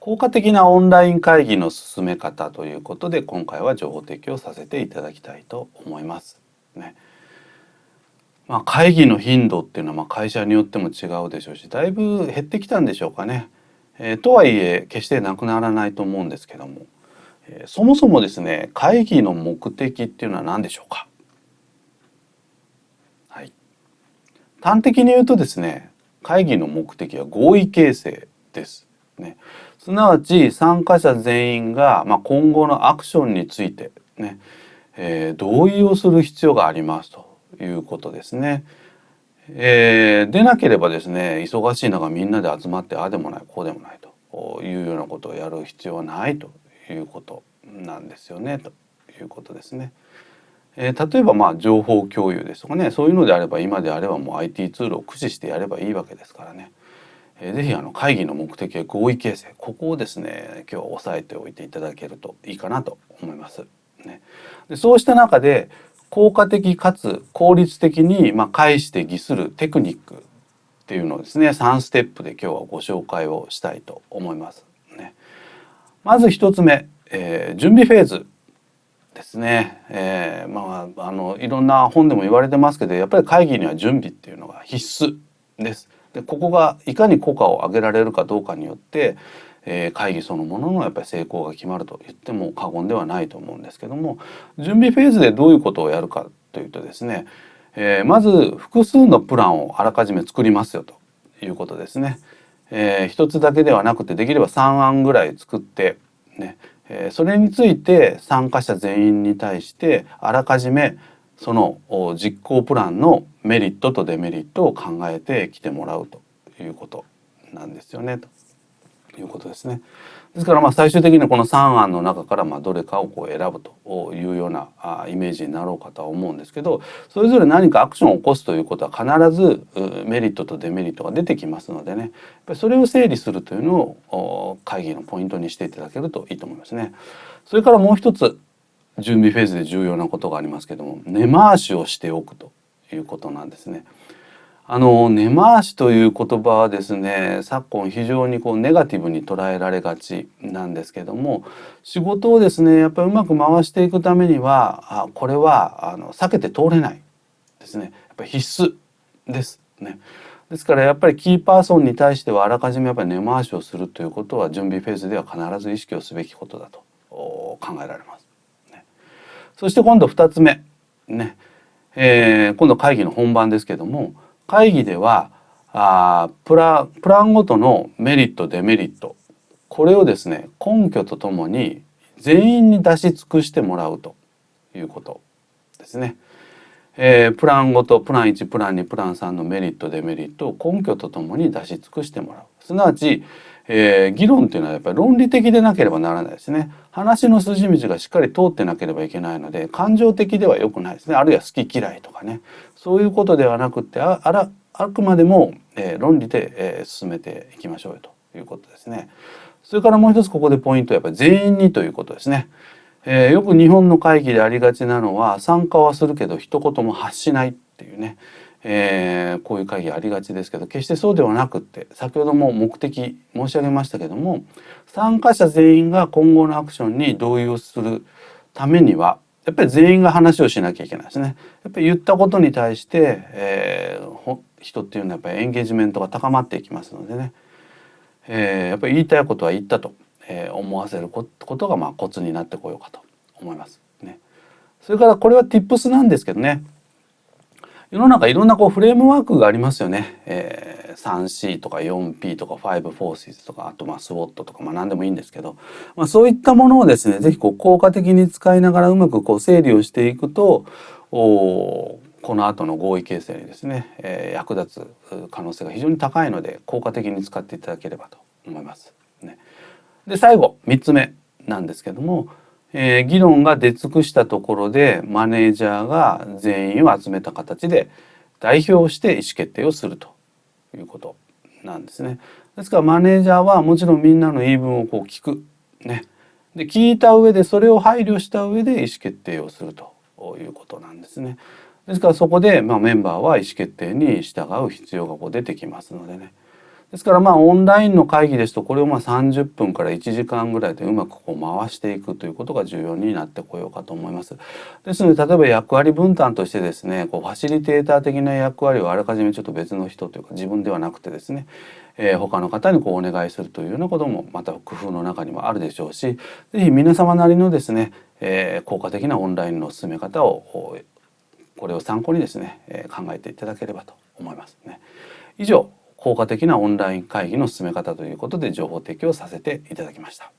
効果的なオンライン会議の進め方ということで、今回は情報提供させていただきたいと思いますね。会議の頻度っていうのは会社によっても違うでしょうし、だいぶ減ってきたんでしょうかね。とはいえ決してなくならないと思うんですけども、そもそもですね、会議の目的っていうのは何でしょうか。はい、端的に言うとですね、会議の目的は合意形成ですね。すなわち参加者全員が、今後のアクションについてね、同意をする必要がありますということですね。でなければですね、忙しい中みんなで集まってああでもないこうでもないというようなことをやる必要はないということなんですよね、ということですね。例えば情報共有ですとかね、そういうのであれば今であればもう IT ツールを駆使してやればいいわけですからね。ぜひ会議の目的は合意形成、ここをですね今日は押さえておいていただけるといいかなと思います。ね、でそうした中で効果的かつ効率的に会して議するテクニックっていうのをですね3ステップで今日はご紹介をしたいと思います。ね、まず1つ目、準備フェーズですね。いろんな本でも言われてますけど、やっぱり会議には準備っていうのが必須です。でここがいかに効果を上げられるかどうかによって、会議そのもののやっぱり成功が決まると言っても過言ではないと思うんですけども、準備フェーズでどういうことをやるかというとですね、まず複数のプランをあらかじめ作りますよということですね。一つだけではなくてできれば3案ぐらい作ってね、それについて参加者全員に対してあらかじめその実行プランのメリットとデメリットを考えてきてもらうということなんですよね、ということですね。ですから最終的にこの3案の中からどれかを選ぶというようなイメージになろうかとは思うんですけど、それぞれ何かアクションを起こすということは必ずメリットとデメリットが出てきますのでね、やっぱりそれを整理するというのを会議のポイントにしていただけるといいと思いますね。それからもう一つ準備フェーズで重要なことがありますけども、根回しをしておくということなんですね。根回しという言葉はですね、昨今非常にネガティブに捉えられがちなんですけども、仕事をですねやっぱりうまく回していくためにはこれは避けて通れないですね。やっぱり必須ですね。ですからやっぱりキーパーソンに対してはあらかじめやっぱり根回しをするということは準備フェーズでは必ず意識をすべきことだと考えられます。ね、そして今度2つ目ね、今度会議の本番ですけども、会議ではプランごとのメリットデメリット、これをですね根拠とともに全員に出し尽くしてもらうということですね。プランごとプラン1プラン2プラン3のメリットデメリットを根拠とともに出し尽くしてもらう。すなわち、議論というのはやっぱり論理的でなければならないですね。話の筋道がしっかり通ってなければいけないので、感情的では良くないですね。あるいは好き嫌いとかね、そういうことではなくてあくまでも、論理で、進めていきましょうよということですね。それからもう一つここでポイントはやっぱり全員にということですね。よく日本の会議でありがちなのは参加はするけど一言も発しないっていうね、こういう会議ありがちですけど、決してそうではなくって、先ほども目的申し上げましたけども、参加者全員が今後のアクションに同意をするためにはやっぱり全員が話をしなきゃいけないですね。やっぱり言ったことに対して、人っていうのはやっぱりエンゲージメントが高まっていきますのでね、やっぱり言いたいことは言ったと、思わせることがコツになってこようかと思いますね。それからこれは Tips なんですけどね、世の中いろんなフレームワークがありますよね。3C とか 4P とか5 Forces とか、あとSWOT とか何でもいいんですけど、そういったものをですね是非効果的に使いながらうまく整理をしていくと、この後の合意形成にですね、役立つ可能性が非常に高いので効果的に使っていただければと思います。ね、で最後3つ目なんですけども、議論が出尽くしたところでマネージャーが全員を集めた形で代表をして意思決定をするということなんですね。ですからマネージャーはもちろんみんなの言い分を聞くね。で聞いた上でそれを配慮した上で意思決定をするということなんですね。ですからそこでメンバーは意思決定に従う必要が出てきますのでね。ですからオンラインの会議ですとこれを30分から1時間ぐらいでうまく回していくということが重要になってこようかと思います。ですので例えば役割分担としてですねファシリテーター的な役割をあらかじめちょっと別の人というか自分ではなくてですね、他の方にお願いするというようなこともまた工夫の中にもあるでしょうし、是非皆様なりのですね、効果的なオンラインの進め方をこれを参考にですね、考えていただければと思いますね。以上効果的なオンライン会議の進め方ということで情報提供させていただきました。